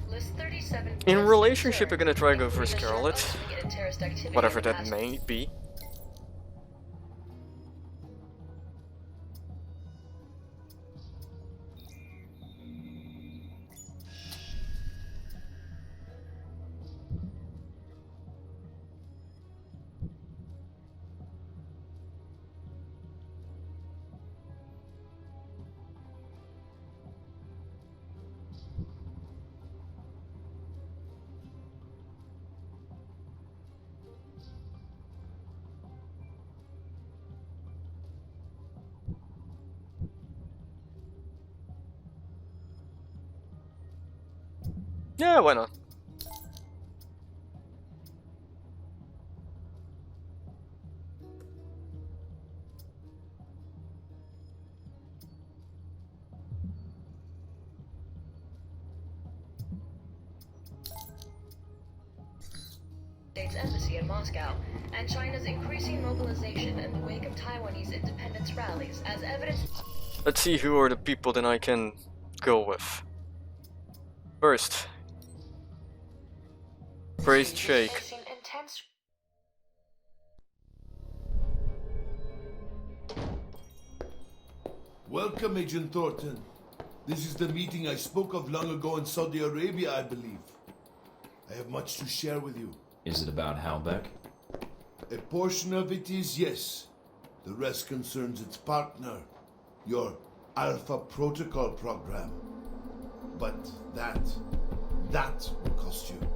List 37 In points relationship, you're concern, gonna try to go for including a Scarlet. unmitigated terrorist activity Whatever in the that past. may be. Yeah, why not? States Embassy in Moscow, and China's increasing mobilization in the wake of Taiwanese independence rallies as evidence. Let's see who are the people that I can go with. First, Praised Sheikh. Intense. Welcome, Agent Thornton. This is the meeting I spoke of long ago in Saudi Arabia, I believe. I have much to share with you. Is it about Halbeck? A portion of it is yes. The rest concerns its partner, your Alpha Protocol program. But that will cost you.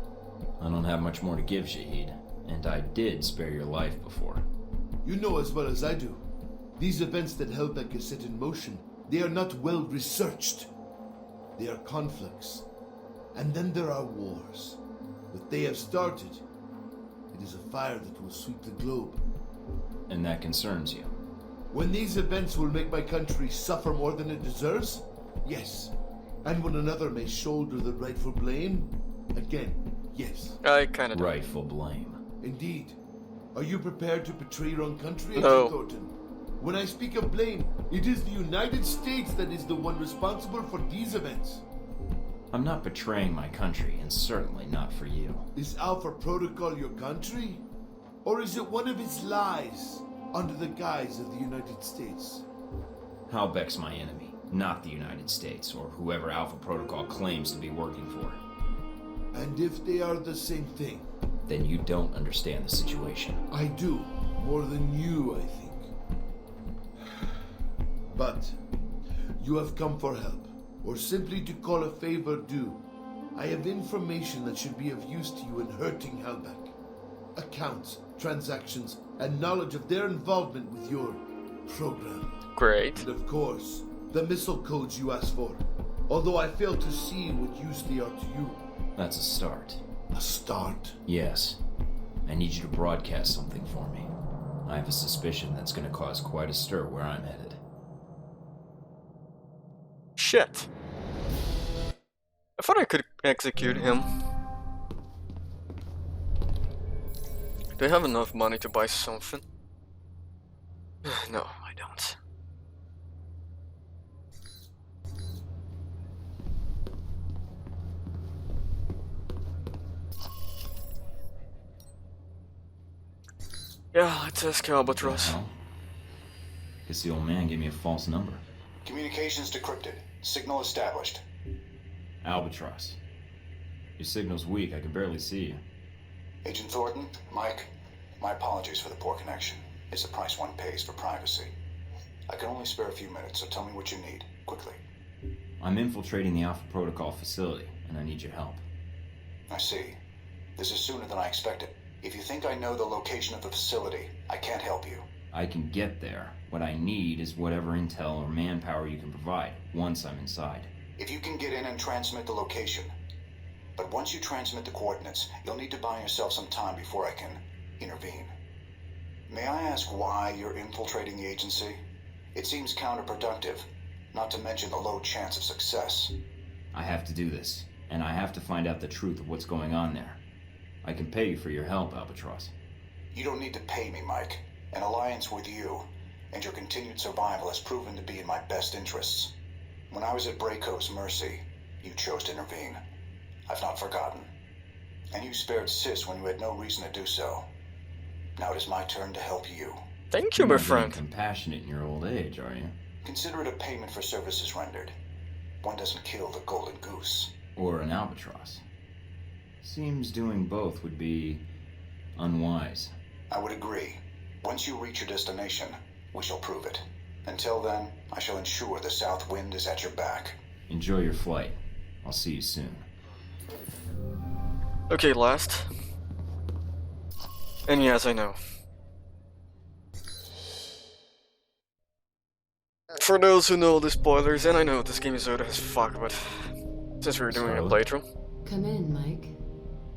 I don't have much more to give, Shahid. And I did spare your life before. You know as well as I do. These events that Halbeck has set in motion, they are not well researched. They are conflicts. And then there are wars. What they have started, it is a fire that will sweep the globe. And that concerns you? When these events will make my country suffer more than it deserves? Yes. And when another may shoulder the rightful blame? Again, yes. I kinda do. Rightful blame. Indeed. Are you prepared to betray your own country, No. Agent Thornton? When I speak of blame, it is the United States that is the one responsible for these events. I'm not betraying my country, and certainly not for you. Is Alpha Protocol your country? Or is it one of its lies under the guise of the United States? Halbeck's my enemy, not the United States, or whoever Alpha Protocol claims to be working for. And if they are the same thing? Then you don't understand the situation. I do. More than you, I think. But you have come for help, or simply to call a favor due. I have information that should be of use to you in hurting Halbeck. Accounts, transactions, and knowledge of their involvement with your program. Great. And of course, the missile codes you asked for. Although I fail to see what use they are to you. That's a start. A start? Yes. I need you to broadcast something for me. I have a suspicion that's going to cause quite a stir where I'm headed. Shit. I thought I could execute him. Do I have enough money to buy something? No, I don't. Yeah, let's ask Albatross. Well, guess the old man gave me a false number. Communications decrypted. Signal established. Albatross. Your signal's weak, I can barely see you. Agent Thornton, Mike, my apologies for the poor connection. It's the price one pays for privacy. I can only spare a few minutes, so tell me what you need, quickly. I'm infiltrating the Alpha Protocol facility, and I need your help. I see. This is sooner than I expected. If you think I know the location of the facility, I can't help you. I can get there. What I need is whatever intel or manpower you can provide, once I'm inside. If you can get in and transmit the location. But once you transmit the coordinates, you'll need to buy yourself some time before I can intervene. May I ask why you're infiltrating the agency? It seems counterproductive, not to mention the low chance of success. I have to do this, and I have to find out the truth of what's going on there. I can pay you for your help, Albatross. You don't need to pay me, Mike. An alliance with you and your continued survival has proven to be in my best interests. When I was at Braco's mercy, you chose to intervene. I've not forgotten. And you spared Sis when you had no reason to do so. Now it is my turn to help you. Thank you, You're my not getting friend. compassionate in your old age, are you? Consider it a payment for services rendered. One doesn't kill the golden goose. Or an albatross? Seems doing both would be unwise. I would agree. Once you reach your destination, we shall prove it. Until then, I shall ensure the south wind is at your back. Enjoy your flight. I'll see you soon. Okay, last. And yes, I know. For those who know the spoilers, and I know this game is old as fuck, but since we're doing a playthrough. Come in, Mike.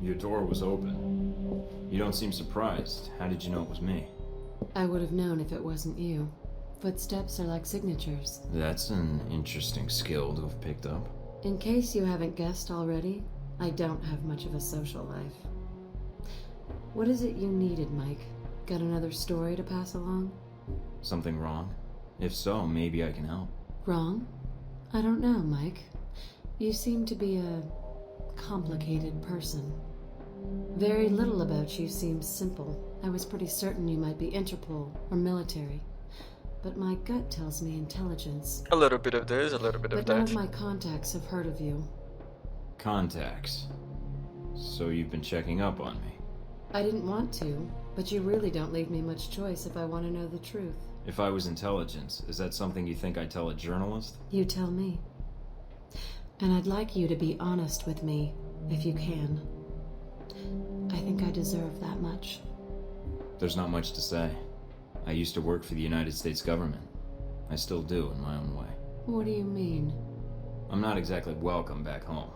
Your door was open. You don't seem surprised. How did you know it was me? I would have known if it wasn't you. Footsteps are like signatures. That's an interesting skill to have picked up. In case you haven't guessed already, I don't have much of a social life. What is it you needed, Mike? Got another story to pass along? Something wrong? If so, maybe I can help. Wrong? I don't know, Mike. You seem to be a complicated person. Very little about you seems simple. I was pretty certain you might be Interpol or military. But my gut tells me intelligence. A little bit of this, a little bit of But none that. of my contacts have heard of you. Contacts. So you've been checking up on me. I didn't want to, but you really don't leave me much choice if I want to know the truth. If I was intelligence, is that something you think I'd tell a journalist? You tell me. And I'd like you to be honest with me, if you can. I think I deserve that much. There's not much to say. I used to work for the United States government. I still do, in my own way. What do you mean? I'm not exactly welcome back home.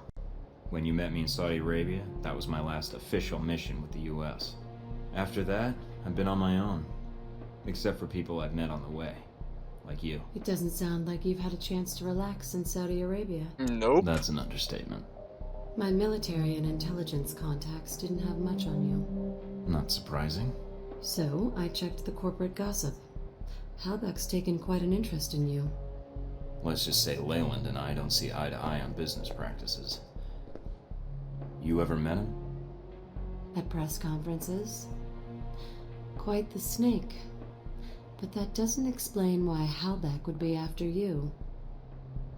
When you met me in Saudi Arabia, that was my last official mission with the US. After that, I've been on my own. Except for people I've met on the way. Like you. It doesn't sound like you've had a chance to relax in Saudi Arabia. Nope. That's an understatement. My military and intelligence contacts didn't have much on you. Not surprising. So, I checked the corporate gossip. Halbeck's taken quite an interest in you. Let's just say Leyland and I don't see eye to eye on business practices. You ever met him? At press conferences? Quite the snake. But that doesn't explain why Halbeck would be after you.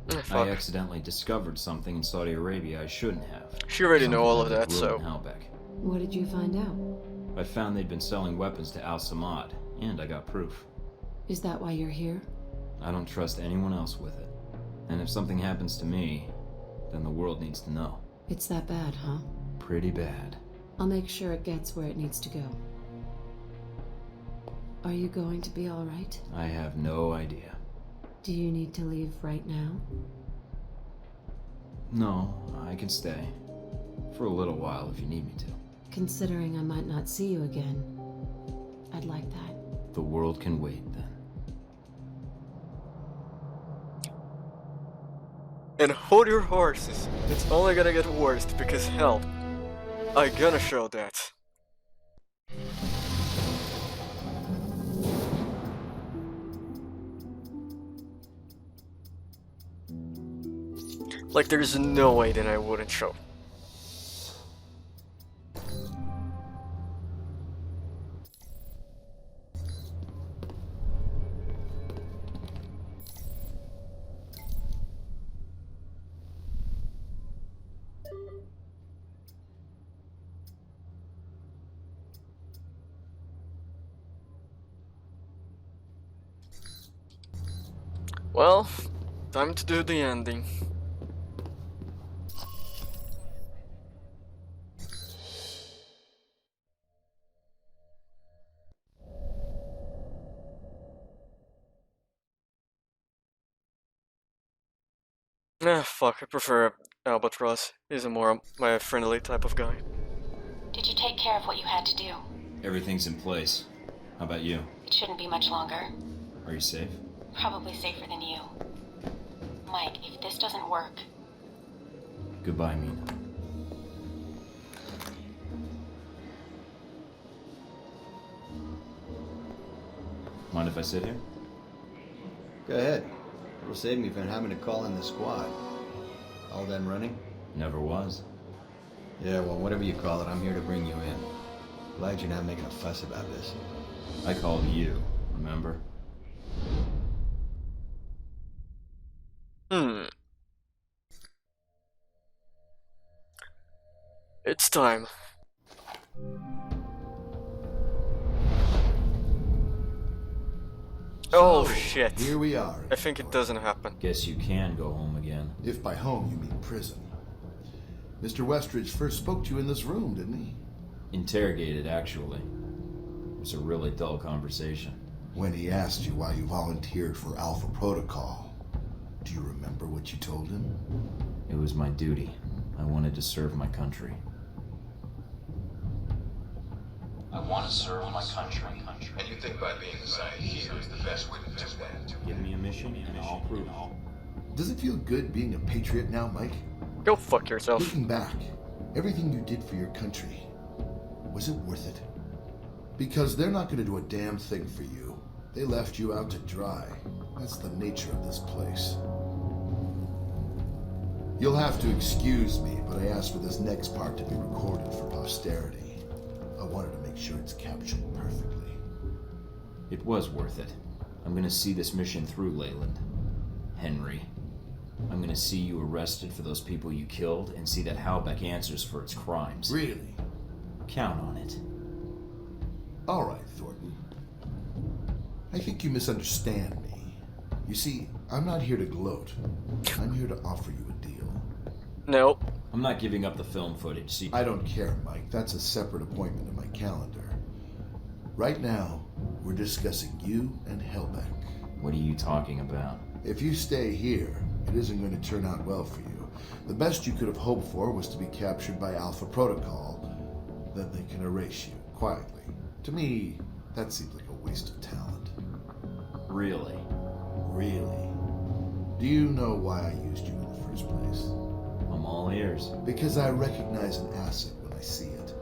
Mm, I fuck. accidentally discovered something in Saudi Arabia I shouldn't have. She already know all of Something that, would so. ruin Halbeck. What did you find out? I found they'd been selling weapons to Al Samad, and I got proof. Is that why you're here? I don't trust anyone else with it. And if something happens to me, then the world needs to know. It's that bad, huh? Pretty bad. I'll make sure it gets where it needs to go. Are you going to be all right? I have no idea. Do you need to leave right now? No, I can stay. For a little while if you need me to. Considering I might not see you again, I'd like that. The world can wait then. And hold your horses. It's only gonna get worse because hell, I gonna show that. Like there's no way that I wouldn't show. Well, time to do the ending. Fuck, I prefer Albatross. He's a more my friendly type of guy. Did you take care of what you had to do? Everything's in place. How about you? It shouldn't be much longer. Are you safe? Probably safer than you. Mike, if this doesn't work... Goodbye, Mina. Mind if I sit here? Go ahead. It'll save me from having to call in the squad. All done running? Never was. Yeah, well, whatever you call it, I'm here to bring you in. Glad you're not making a fuss about this. I called you, remember? It's time. Oh So, shit. Here we are. I think it doesn't happen. Guess you can go home again. If by home you mean prison. Mr. Westridge first spoke to you in this room, didn't he? Interrogated, actually. It was a really dull conversation. When he asked you why you volunteered for Alpha Protocol, do you remember what you told him? It was my duty. I wanted to serve my country. I want to serve my country. And you think by being assigned here is the best way to do that? Give me a mission and I'll prove it. Does it feel good being a patriot now, Mike? Go fuck yourself. Looking back, everything you did for your country, was it worth it? Because they're not going to do a damn thing for you. They left you out to dry. That's the nature of this place. You'll have to excuse me, but I asked for this next part to be recorded for posterity. I wanted to make sure it's captured perfectly. It was worth it. I'm gonna see this mission through, Leyland. Henry. I'm gonna see you arrested for those people you killed and see that Halbeck answers for its crimes. Really? Count on it. All right, Thornton. I think you misunderstand me. You see, I'm not here to gloat. I'm here to offer you a deal. No. I'm not giving up the film footage, see? I don't care, Mike. That's a separate appointment in my calendar. Right now, we're discussing you and Halbeck. What are you talking about? If you stay here, it isn't going to turn out well for you. The best you could have hoped for was to be captured by Alpha Protocol. Then they can erase you, quietly. To me, that seems like a waste of talent. Really? Really? Do you know why I used you in the first place? I'm all ears. Because I recognize an asset when I see it.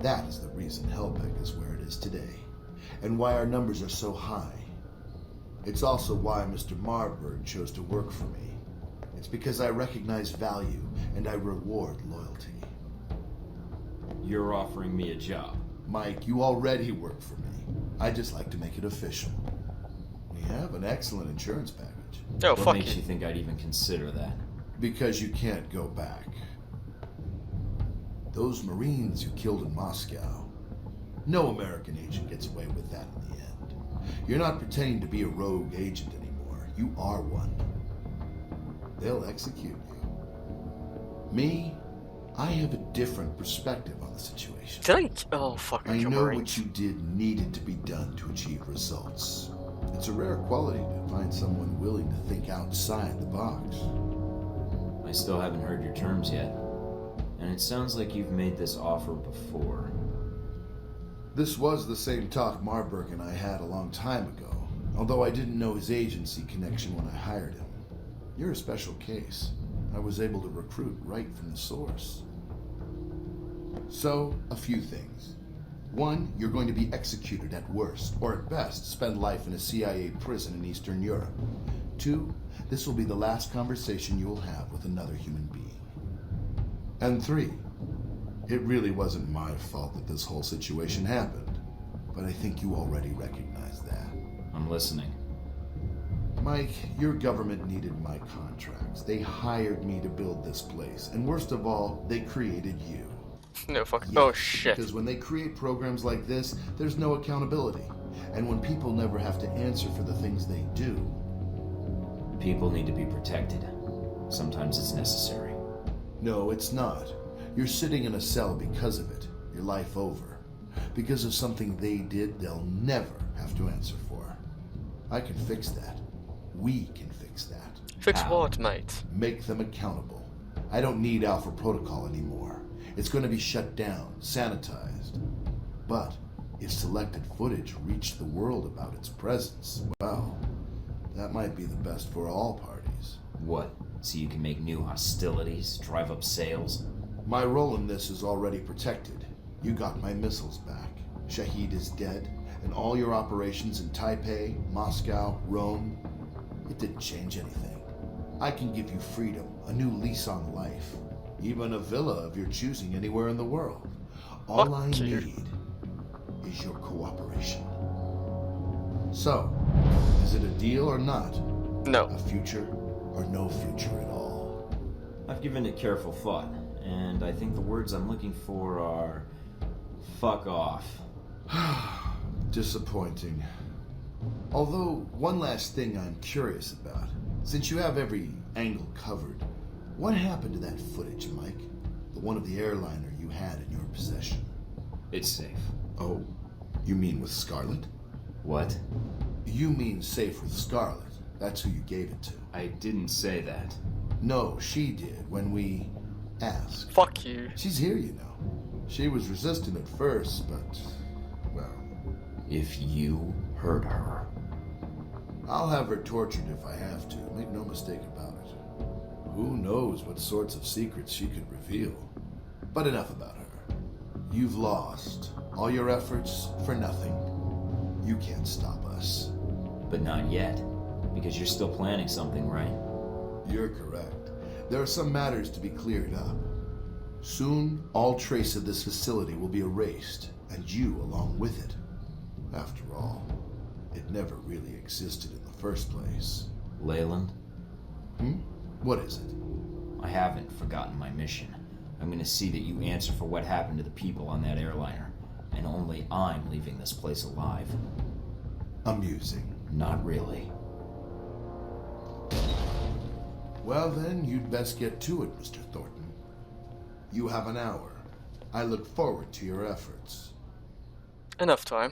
That is the reason Halbeck is where it is today, and why our numbers are so high. It's also why Mr. Marburg chose to work for me. It's because I recognize value, and I reward loyalty. You're offering me a job. Mike, you already work for me. I just like to make it official. We have an excellent insurance package. Oh, What fuck makes you. you think I'd even consider that? Because you can't go back. Those Marines you killed in Moscow, no American agent gets away with that in the end. You're not pretending to be a rogue agent anymore. You are one. They'll execute you. Me, I have a different perspective on the situation. Did I? Oh, fuck. I you know Marines. what you did needed to be done to achieve results. It's a rare quality to find someone willing to think outside the box. I still haven't heard your terms yet. And it sounds like you've made this offer before. This was the same talk Marburg and I had a long time ago, although I didn't know his agency connection when I hired him. You're a special case. I was able to recruit right from the source. So, a few things. One, you're going to be executed at worst, or at best, spend life in a CIA prison in Eastern Europe. Two, this will be the last conversation you will have with another human being. And three, it really wasn't my fault that this whole situation happened, but I think you already recognize that. I'm listening. Mike, your government needed my contracts. They hired me to build this place, and worst of all, they created you. No, fuck. Yes, Oh, shit. Because when they create programs like this, there's no accountability. And when people never have to answer for the things they do. People need to be protected. Sometimes it's necessary. No, it's not. You're sitting in a cell because of it. Your life over. Because of something they did, they'll never have to answer for. I can fix that. We can fix that. Fix How? what, mate? Make them accountable. I don't need Alpha Protocol anymore. It's going to be shut down, sanitized. But if selected footage reached the world about its presence, well, that might be the best for all parties. What? So you can make new hostilities, drive up sales? My role in this is already protected. You got my missiles back. Shahid is dead, and all your operations in Taipei, Moscow, Rome, it didn't change anything. I can give you freedom, a new lease on life. Even a villa of your choosing anywhere in the world. All I Fuck you. need is your cooperation. So, is it a deal or not? No. A future or no future at all? I've given it careful thought, and I think the words I'm looking for are fuck off. Disappointing. Although, one last thing I'm curious about. Since you have every angle covered, what happened to that footage, Mike? The one of the airliner you had in your possession. It's safe. Oh, you mean with Scarlet? What? You mean safe with Scarlet. That's who you gave it to. I didn't say that. No, she did when we asked. Fuck you. She's here, you know. She was resistant at first, but, well, If you hurt her, I'll have her tortured if I have to. Make no mistake about it. Who knows what sorts of secrets she could reveal. But enough about her. You've lost. All your efforts for nothing. You can't stop us. but not yet, because you're still planning something, right? You're correct. There are some matters to be cleared up. Soon, all trace of this facility will be erased, and you along with it. After all, it never really existed in the first place. Leyland, What is it? I haven't forgotten my mission. I'm gonna see that you answer for what happened to the people on that airliner, and only I'm leaving this place alive. Amusing. Not really. Well then, you'd best get to it, Mr. Thornton. You have an hour. I look forward to your efforts. Enough time.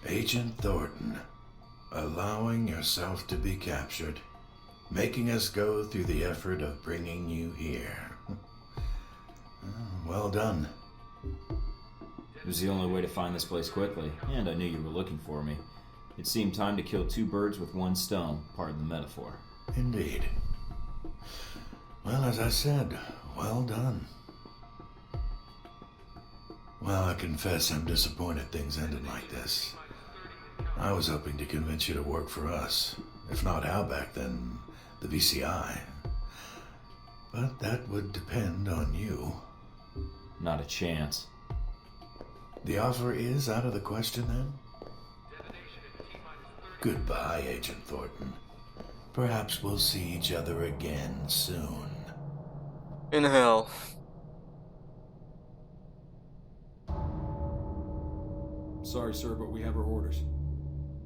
Agent Thornton, allowing yourself to be captured, making us go through the effort of bringing you here. Well done. It was the only way to find this place quickly, and I knew you were looking for me. It seemed time to kill two birds with one stone, pardon the metaphor. Indeed. Well, as I said, well done. Well, I confess I'm disappointed things ended like this. I was hoping to convince you to work for us. If not Halbeck, then the VCI. But that would depend on you. Not a chance. The offer is out of the question, then? Goodbye, Agent Thornton. Perhaps we'll see each other again soon. In hell. Sorry, sir, but we have our orders.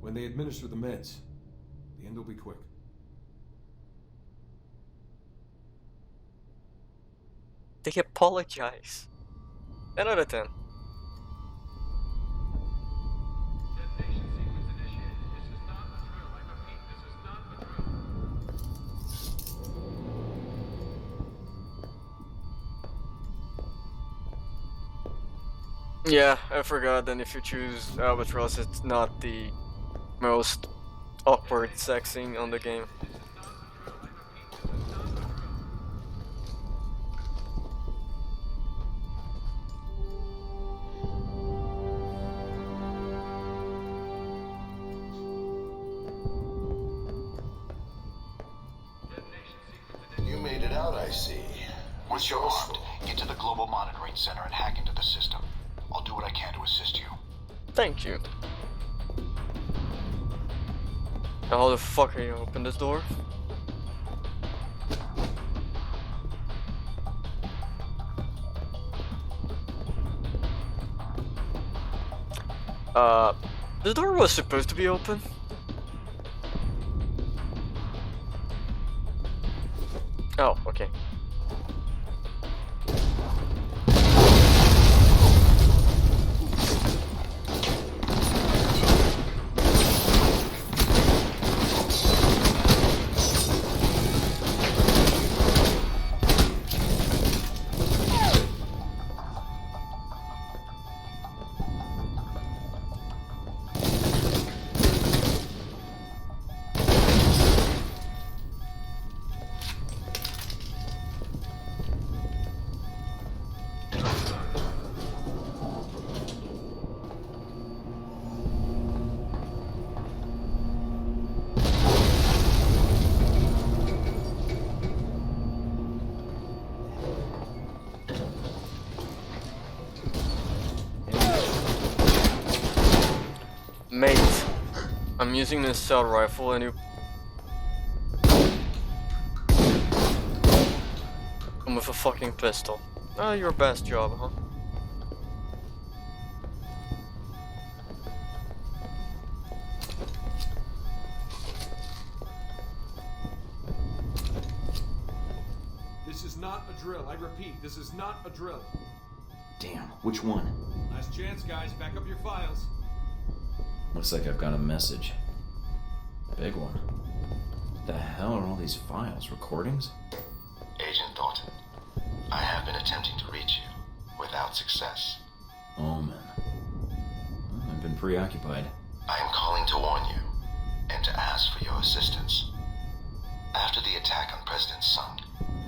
When they administer the meds, the end will be quick. They apologize. 10 out of 10. Yeah, I forgot that if you choose Albatross, it's not the most awkward sex scene on the game. You made it out, I see. Once you're armed, get to the global monitoring center and hack into the system. I'll do what I can to assist you. Thank you. Now how the fuck are you open this door? The door was supposed to be open. Oh, okay. Mate, I'm using this assault rifle and you come with a fucking pistol. Ah, your best job, huh? This is not a drill. I repeat, this is not a drill. Damn, which one? Last chance, guys. Back up your files. Looks like I've got a message. Big one. What the hell are all these files? Recordings? Agent Thornton, I have been attempting to reach you, without success. Omen. I've been preoccupied. I am calling to warn you, and to ask for your assistance. After the attack on President Sung,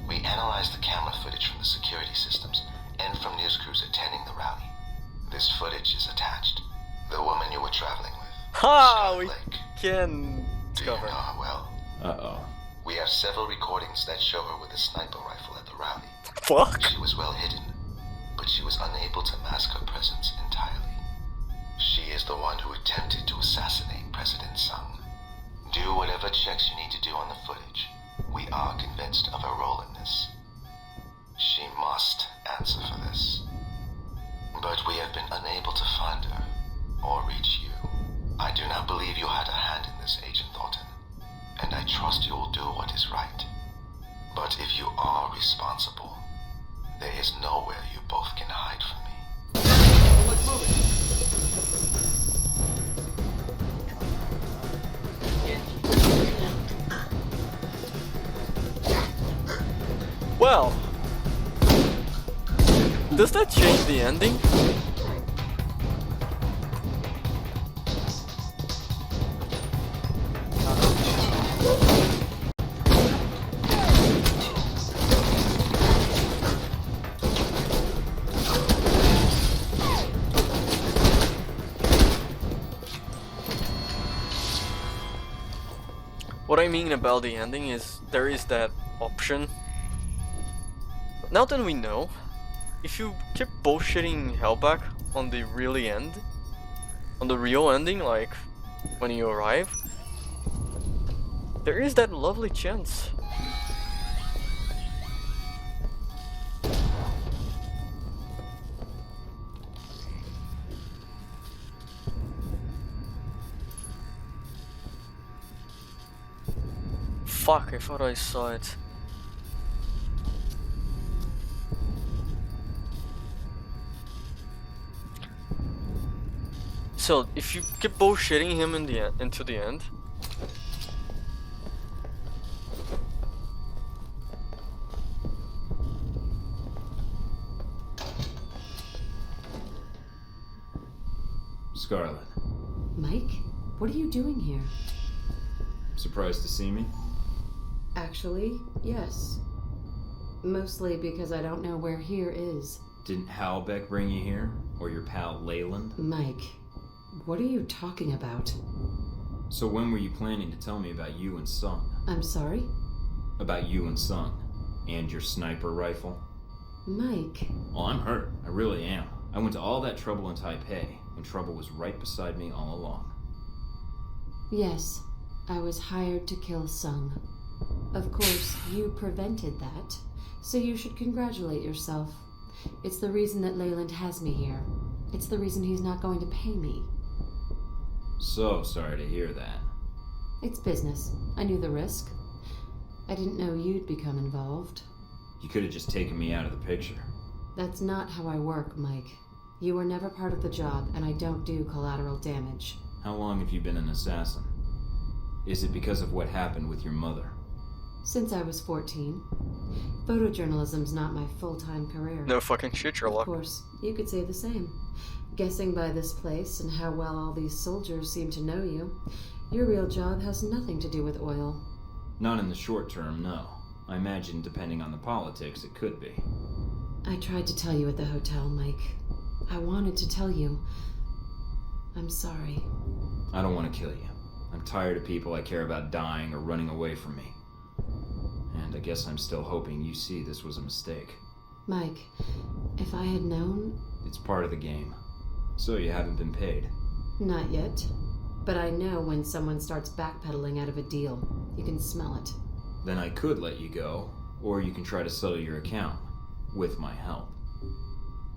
we analyzed the camera footage from the security systems and from news crews attending the rally. This footage is attached. The woman you were traveling with. Ha! We Lake. can Do you discover. know her well? Uh-oh. We have several recordings that show her with a sniper rifle at the rally. Fuck. She was well hidden, but she was unable to mask her presence entirely. She is the one who attempted to assassinate President Sung. Do whatever checks you need to do on the footage. We are convinced of her role in this. She must answer for this. But we have been unable to find her, or reach you. I do not believe you had a hand in this, Agent Thornton, and I trust you will do what is right. But if you are responsible, there is nowhere you both can hide from me. Let's move it. Well, does that change the ending? What I mean about the ending is there is that option. Now that we know, if you keep bullshitting Hellback on the really end, on the real ending, like when you arrive, there is that lovely chance. Fuck, I thought I saw it. So, if you keep bullshitting him in the into the end, Scarlet, Mike, what are you doing here? surprised to see me? Actually, yes. Mostly because I don't know where here is. Didn't Halbeck bring you here? Or your pal Leyland? Mike, what are you talking about? So when were you planning to tell me about you and Sung? I'm sorry? About you and Sung? And your sniper rifle? Mike. Oh, I'm hurt. I really am. I went to all that trouble in Taipei, when trouble was right beside me all along. Yes, I was hired to kill Sung. Of course, you prevented that, so you should congratulate yourself. It's the reason that Leyland has me here. It's the reason he's not going to pay me. So sorry to hear that. It's business. I knew the risk. I didn't know you'd become involved. You could have just taken me out of the picture. That's not how I work, Mike. You were never part of the job, and I don't do collateral damage. How long have you been an assassin? Is it because of what happened with your mother? Since I was 14. Photojournalism's not my full-time career. no fucking shit, Sherlock. Of course, you could say the same. Guessing by this place and how well all these soldiers seem to know you, your real job has nothing to do with oil. Not in the short term, no. I imagine depending on the politics, it could be. I tried to tell you at the hotel, Mike. I wanted to tell you. I'm sorry. I don't want to kill you. I'm tired of people I care about dying or running away from me. And I guess I'm still hoping you see this was a mistake. Mike, if I had known... It's part of the game. So you haven't been paid. Not yet. But I know when someone starts backpedaling out of a deal. You can smell it. Then I could let you go, or you can try to settle your account. With my help.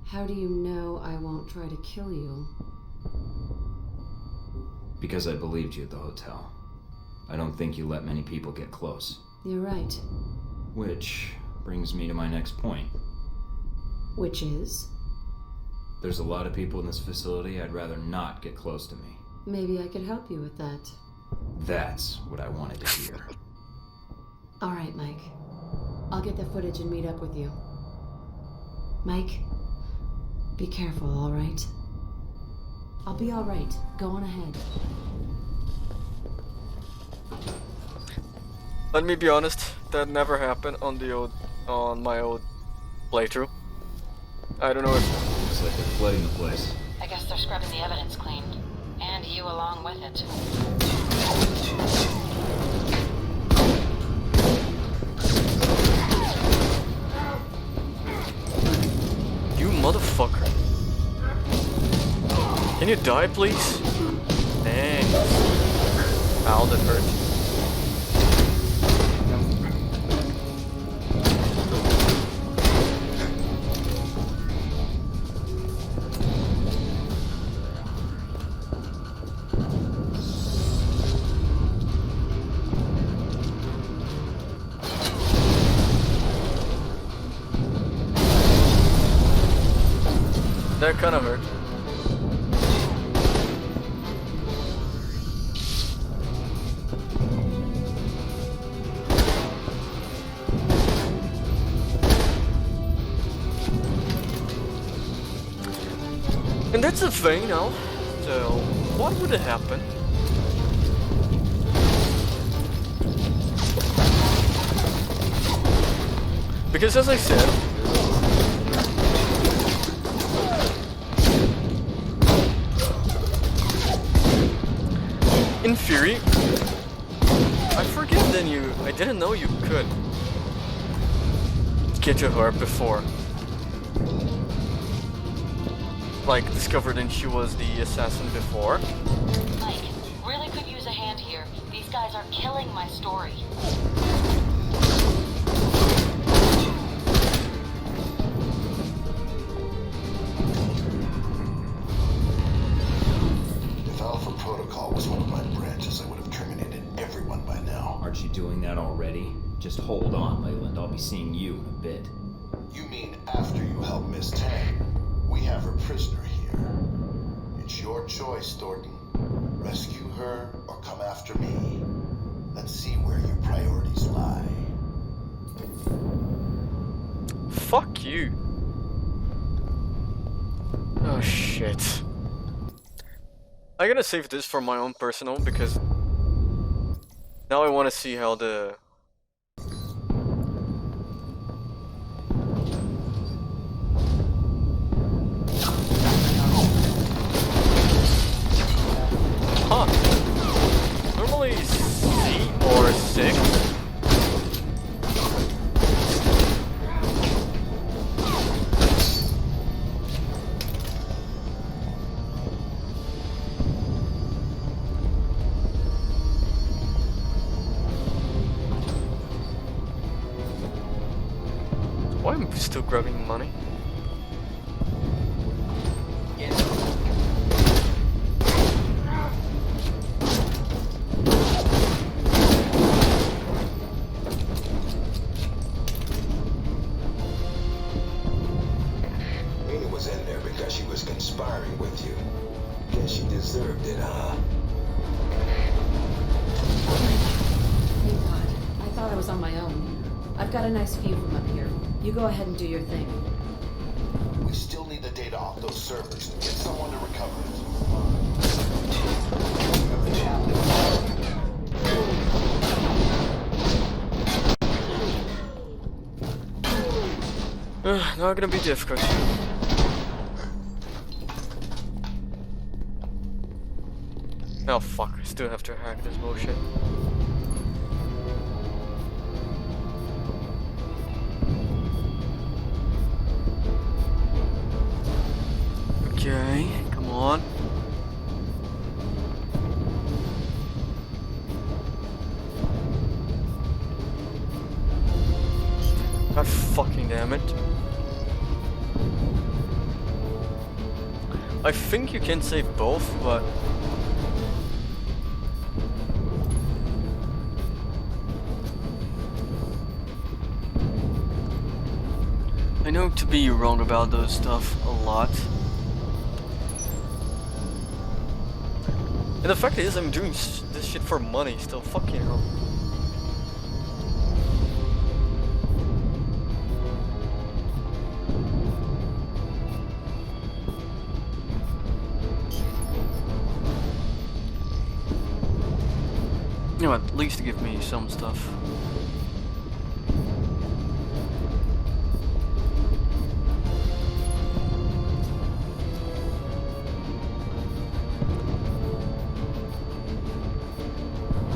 How do you know I won't try to kill you? Because I believed you at the hotel. I don't think you let many people get close. You're right. Which brings me to my next point. Which is? There's a lot of people in this facility I'd rather not get close to me. Maybe I could help you with that. That's what I wanted to hear. Alright, Mike. I'll get the footage and meet up with you. Mike, be careful, alright? I'll be alright. Go on ahead. Let me be honest, that never happened on my old playthrough. I don't know if... Looks like they're flooding the place. I guess they're scrubbing the evidence clean. And you along with it. You motherfucker. Can you die, please? Thanks. Ow, that hurt. That kind of hurt. And that's the thing now. So, what would have happened? Because as I said, in theory, I forget then I didn't know you could get to her before. Like, discovered and she was the assassin before. Mike, really could use a hand here. These guys are killing my story. If Alpha Protocol was one of my branches, I would have terminated everyone by now. Aren't you doing that already? Just hold on, Leyland. I'll be seeing you in a bit. You mean after you help Miss Tang? We have her prisoner here. It's your choice, Thornton. Rescue her or come after me. Let's see where your priorities lie. Fuck you. Oh shit. I'm gonna save this for my own personal because now I want to see how the normally C or 6. Why am I still grabbing money? Mina was in there because she was conspiring with you. Guess she deserved it, huh? Thank God. I thought I was on my own. I've got a nice view from up here. You go ahead and do your thing. We still need the data off those servers. Get someone to recover it. Not gonna be difficult. Oh fuck, I still have to hack this bullshit. Okay, come on. I think you can save both, but I know to be wrong about those stuff a lot. And the fact is, I'm doing this shit for money still. Fucking hell. You know, at least give me some stuff.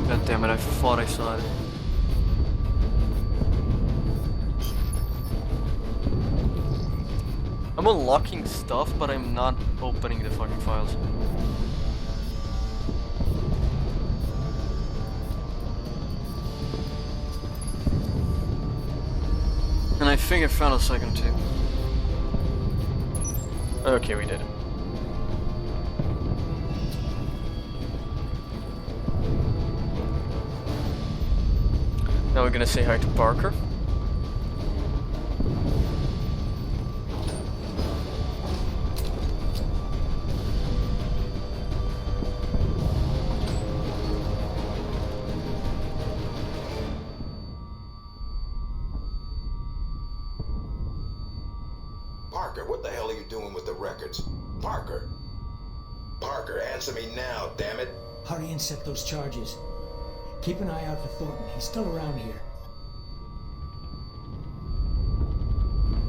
God damn it, I thought I saw it. I'm unlocking stuff, but I'm not opening the fucking files. And I think I found a second too. Okay, we did it. Now we're gonna say hi to Parker. Parker, what the hell are you doing with the records? Parker! Parker, answer me now, damn it! Hurry and set those charges. Keep an eye out for Thornton. He's still around here.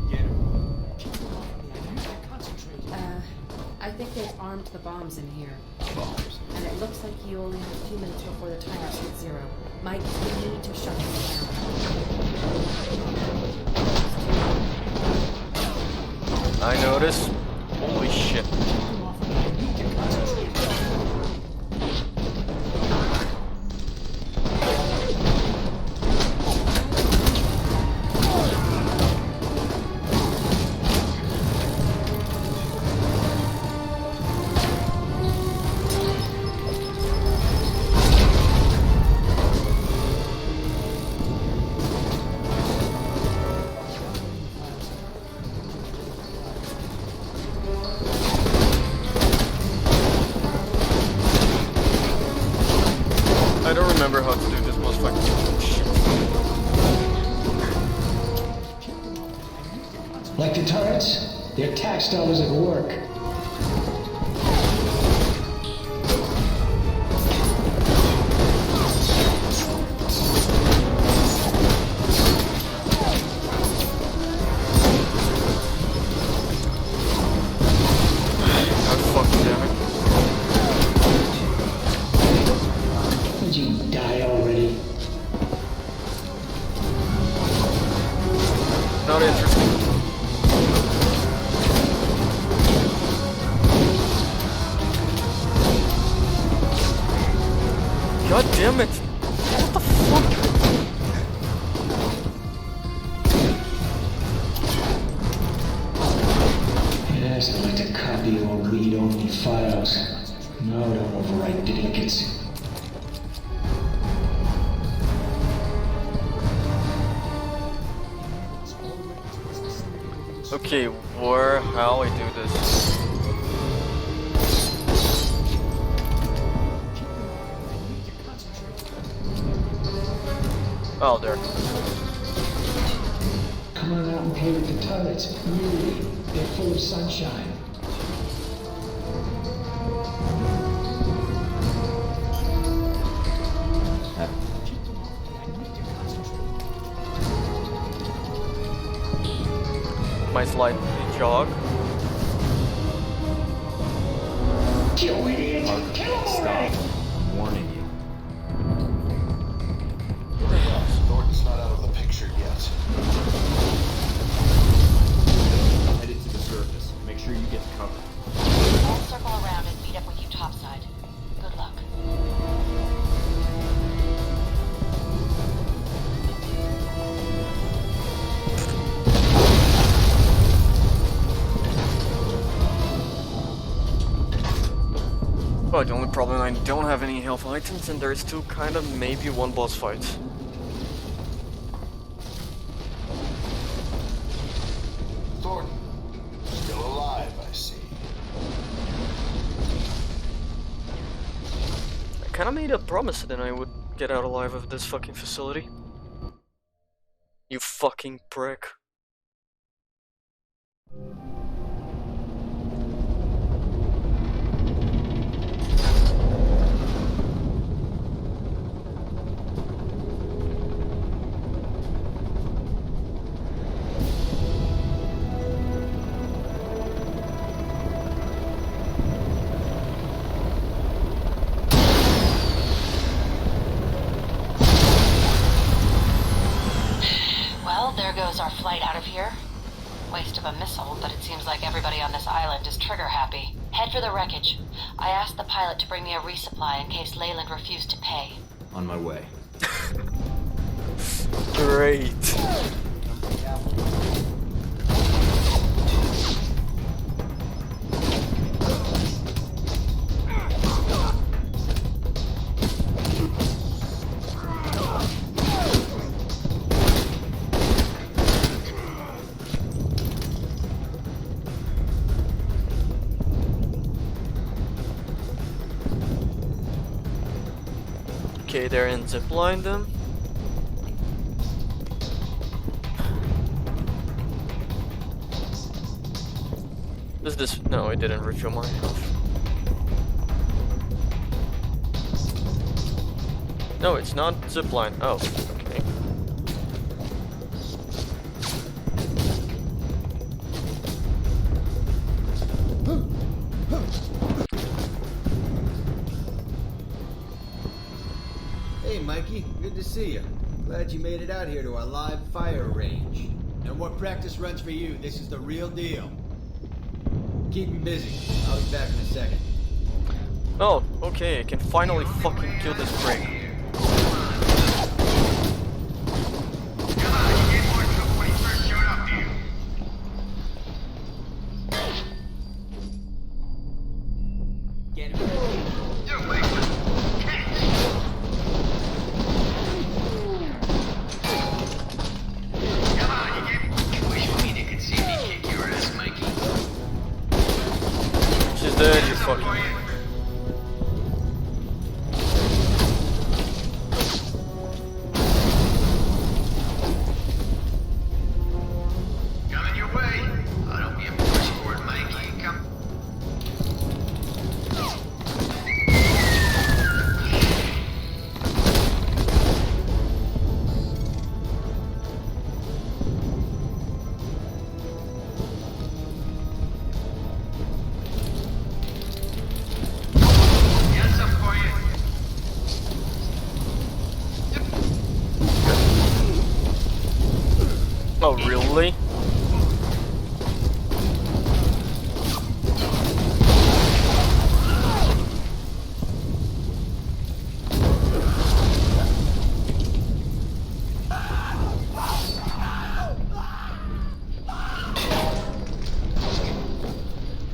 Get him. Keep him off me. I need to concentrate. I think they've armed the bombs in here. Bombs. And it looks like you only have a few minutes before the timer hits 0. Mike, you need to shut this down. I notice. Holy shit. Keep him off me. I need to concentrate. I don't remember how to do this motherfucking shit. Like the turrets, their tax dollars at work. God fucking damn it. Would you die already? Not interesting. God damn it! What the fuck? Yes, I'd like to copy or read only files. No, don't overwrite duplicates. Okay, how I do this? Oh, there. Come on out and play with the turrets. Really, they're full of sunshine. My slight jog. You idiot! Kill him already! I'm warning you. Thornton's not out of the picture yet. Headed to the surface. Make sure you get cover. I'll circle around and meet up with you topside. Good luck. Well, the only problem, I don't have any health items, and there's still kind of maybe one boss fight. Thornton, still alive, I see. I kind of made a promise that I would get out alive of this fucking facility. You fucking prick. Well, there goes our flight out of here. Waste of a missile, but it seems like everybody on this island is trigger happy. Head for the wreckage. I asked the pilot to bring me a resupply in case Leyland refused to pay. On my way. Great. Okay, they're in zipline then. Does this? No, it didn't refill my health. No, it's not zipline. Oh, okay. Hey, Mikey. Good to see you. Glad you made it out here to our live fire range. No more practice runs for you. This is the real deal. Keep him busy. I'll be back in a second. Oh, okay, I can finally fucking kill this prick. Get him. She's dead, you fucking. Coming your way. I don't be a push for it, Mikey. Come. Got some for you. Oh, really?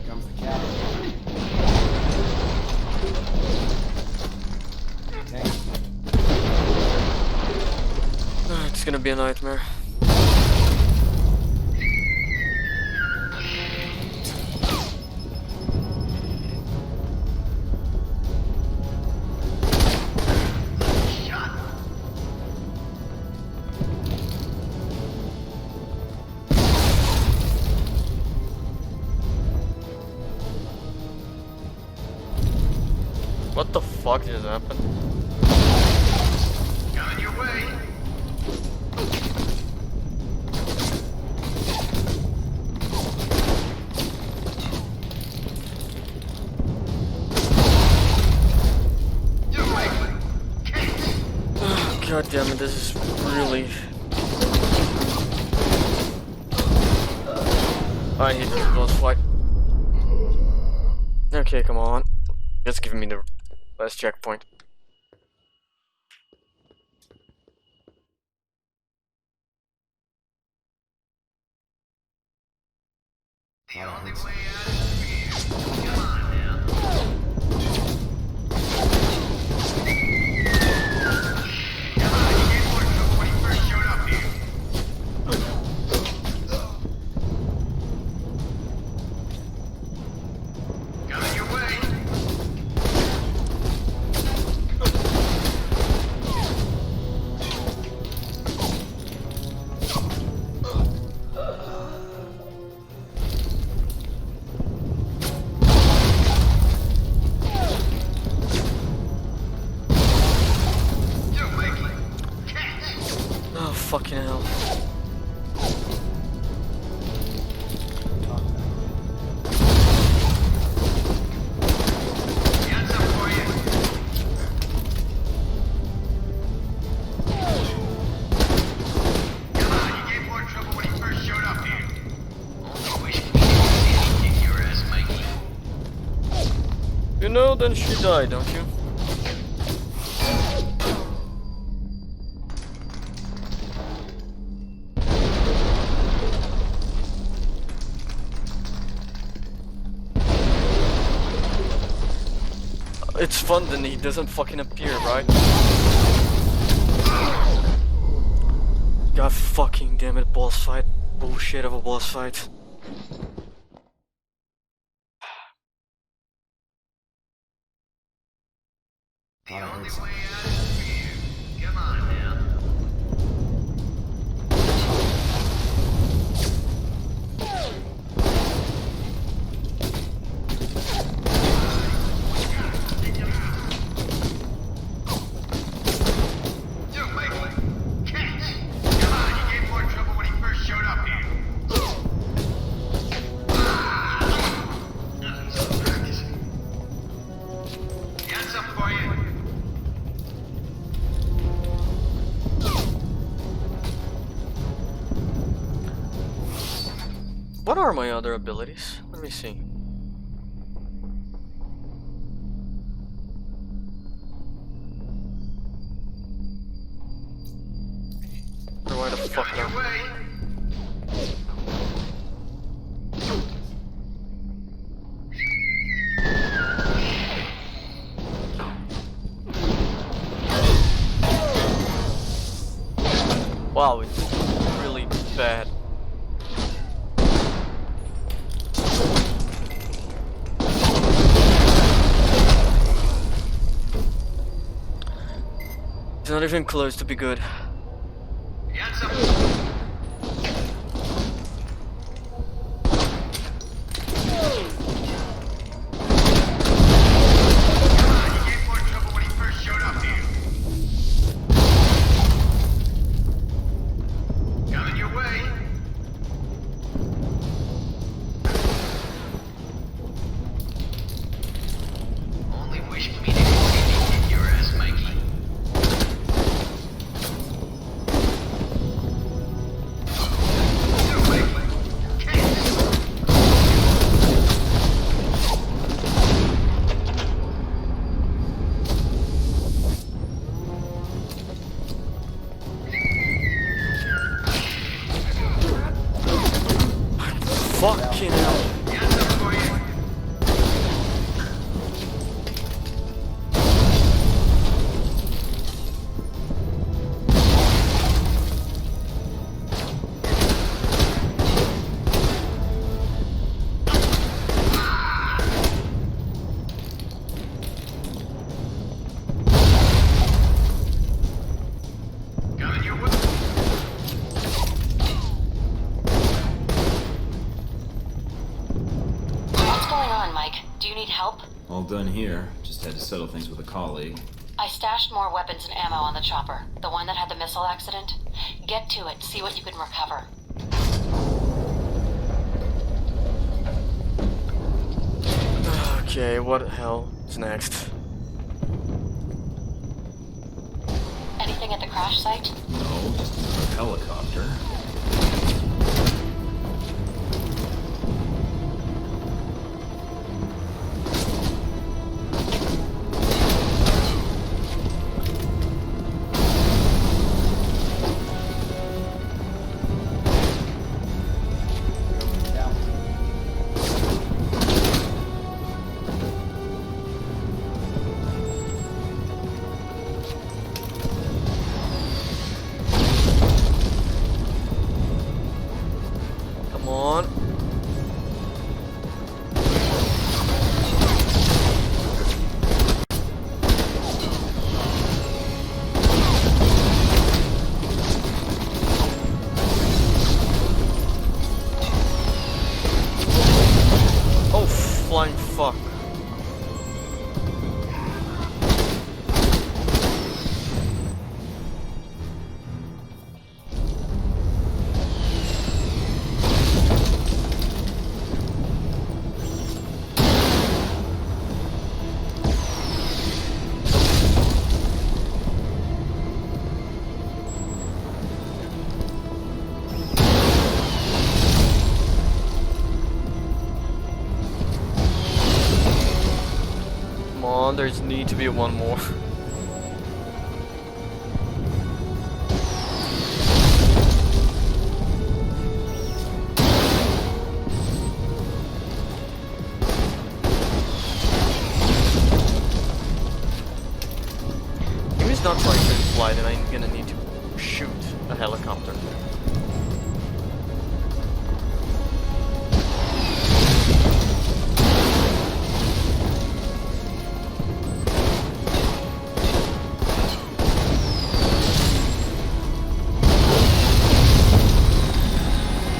Comes the captain. It's gonna be a nightmare. What the fuck just happened? Coming your way. You're waiting. God damn it, this is really... I need to close flight. Okay, come on. Just give me the last checkpoint. The only way out is fear. Come on now. fucking hell. You know, then she died, don't you? It's fun then he doesn't fucking appear, right? God fucking damn it, boss fight. Bullshit of a boss fight. Thought I heard something. Come on now. What are my other abilities? Let me see. Why the fuck not? Wow, it's really bad. It's not even close to be good. Fucking hell. All done here. Just had to settle things with a colleague. I stashed more weapons and ammo on the chopper. The one that had the missile accident. Get to it, see what you can recover. Okay, what the hell is next? Anything at the crash site? No, just a helicopter. on, there's need to be one more. If he's not trying to fly, then I'm gonna need to shoot a helicopter.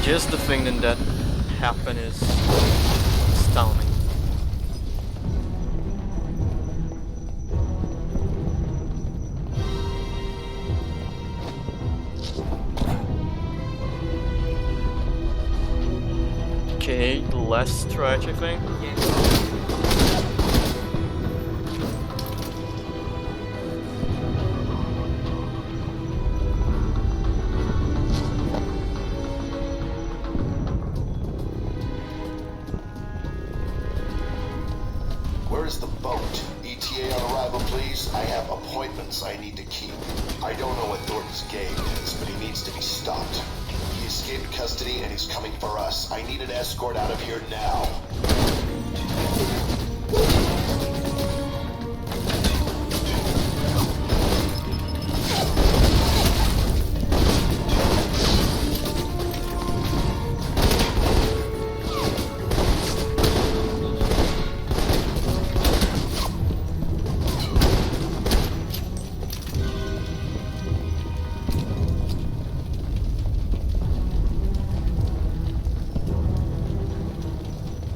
Just the thing that happened is astounding. Okay, less tragic thing. Where is the boat? ETA on arrival, please. I have appointments I need to keep. I don't know what Thornton's game is, but he needs to be stopped. He escaped custody and he's coming for us. I need an escort out of here now.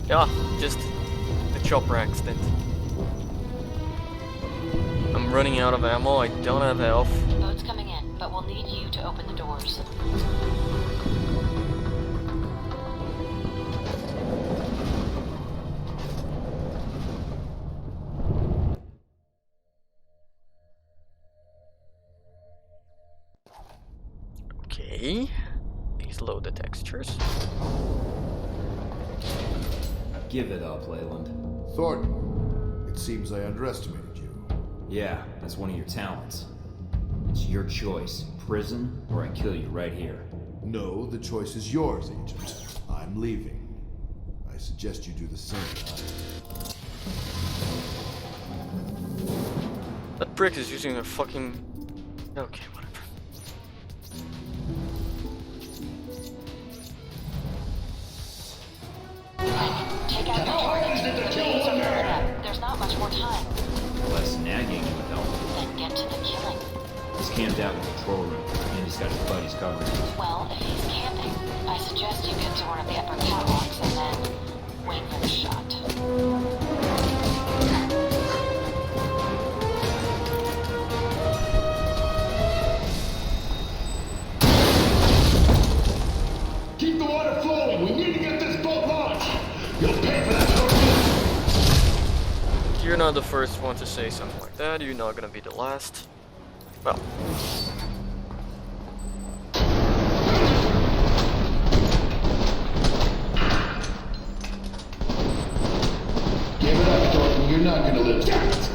Yeah, just the chopper accident. I'm running out of ammo, I don't have health. Boat's coming in, but we'll need you to open the doors. Okay, these load the textures. Give it up, Leyland. Thornton, it seems I underestimated you. Yeah, that's one of your talents. It's your choice, prison or I kill you right here. No, the choice is yours, Agent. I'm leaving. I suggest you do the same. That prick is using a fucking... Okay, whatever. Take out the target. The babies are filling up. There's not much more time. Less nagging would help. Then get to the killing. He's camped out in the control room, and he's got his buddies covering him. Well, if he's camping, I suggest you get to one of the upper catwalks and then wait for the shot. Keep the water flowing. We need to get this boat launched. You'll pay for that. You're not the first one to say something like that, you're not gonna be the last. Well. Give it up, Thornton. You're not gonna live. Damn it!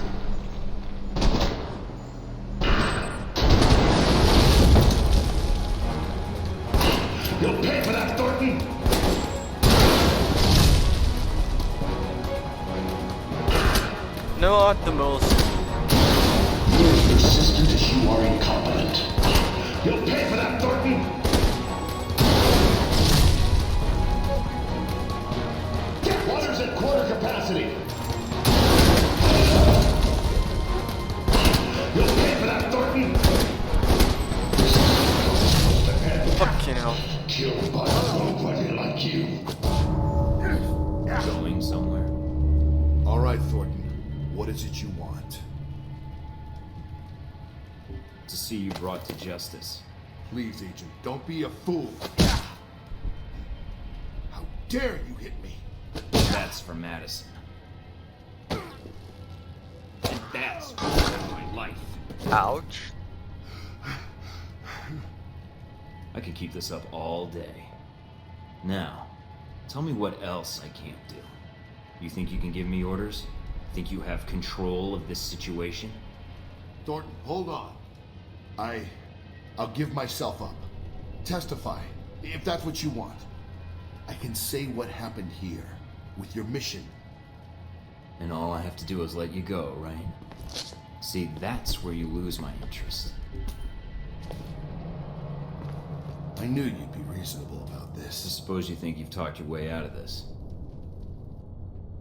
You'll pay for that, Thornton. No, at the most. You're as persistent as you are incompetent. You'll pay for that, Thornton. Water's at quarter capacity. You'll pay for that, Thornton. Fucking hell. Killed by nobody like you. Going somewhere. All right, Thornton. What is it you want? To see you brought to justice. Please, Agent, don't be a fool. How dare you hit me? That's for Madison. And that's for my life. Ouch. I could keep this up all day. Now, tell me what else I can't do. You think you can give me orders? Think you have control of this situation? Thornton, hold on. I'll give myself up. Testify, if that's what you want. I can say what happened here, with your mission. And all I have to do is let you go, right? See, that's where you lose my interest. I knew you'd be reasonable about I this. suppose you think you've talked your way out of this.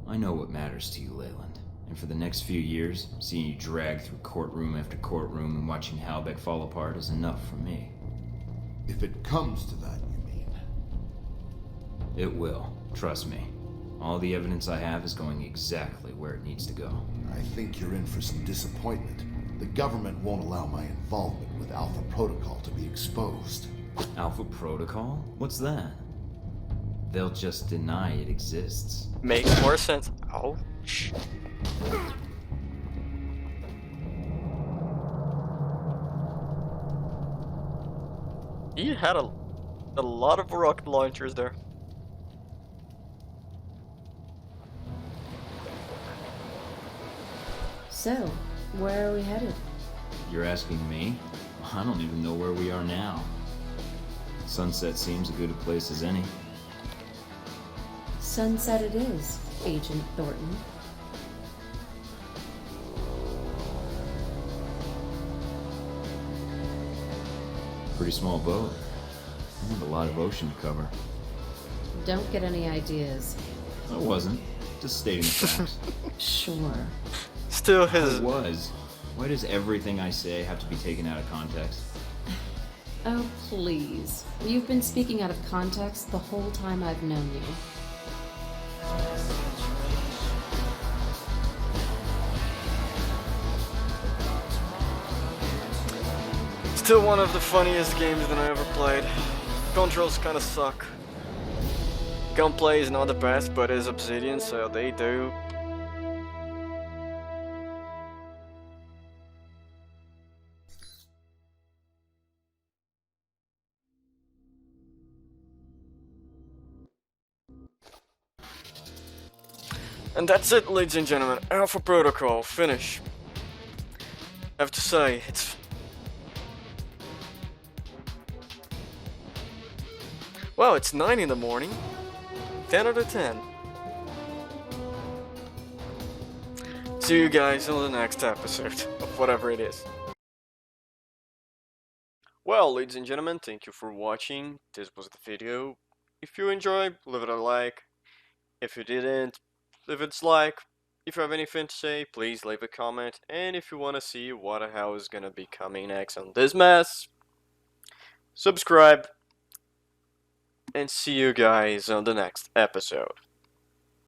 I know what matters to you, Leyland. And for the next few years, seeing you drag through courtroom after courtroom and watching Halbeck fall apart is enough for me. If it comes to that, you mean? It will. Trust me. All the evidence I have is going exactly where it needs to go. I think you're in for some disappointment. The government won't allow my involvement with Alpha Protocol to be exposed. Alpha Protocol? What's that? They'll just deny it exists. Makes more sense. Ouch. He had a lot of rocket launchers there. So, where are we headed? You're asking me? I don't even know where we are now. Sunset seems as good a place as any. Sunset it is, Agent Thornton. Pretty small boat. I have a lot of ocean to cover. Don't get any ideas. I wasn't. Just stating the facts. Sure. Still his. I was. Why does everything I say have to be taken out of context? Oh, please. You've been speaking out of context the whole time I've known you. Still one of the funniest games that I ever played. Controls kinda suck. Gunplay is not the best, but it's Obsidian, so they do. And that's it, ladies and gentlemen. Alpha Protocol, finish. I have to say, it's... Well, it's 9 in the morning. 10 out of 10. See you guys on the next episode of whatever it is. Well, ladies and gentlemen, thank you for watching. This was the video. If you enjoyed, leave it a like. If you didn't, leave a dislike. If you have anything to say, please leave a comment. And if you want to see what the hell is gonna be coming next on this mess, subscribe. And see you guys on the next episode.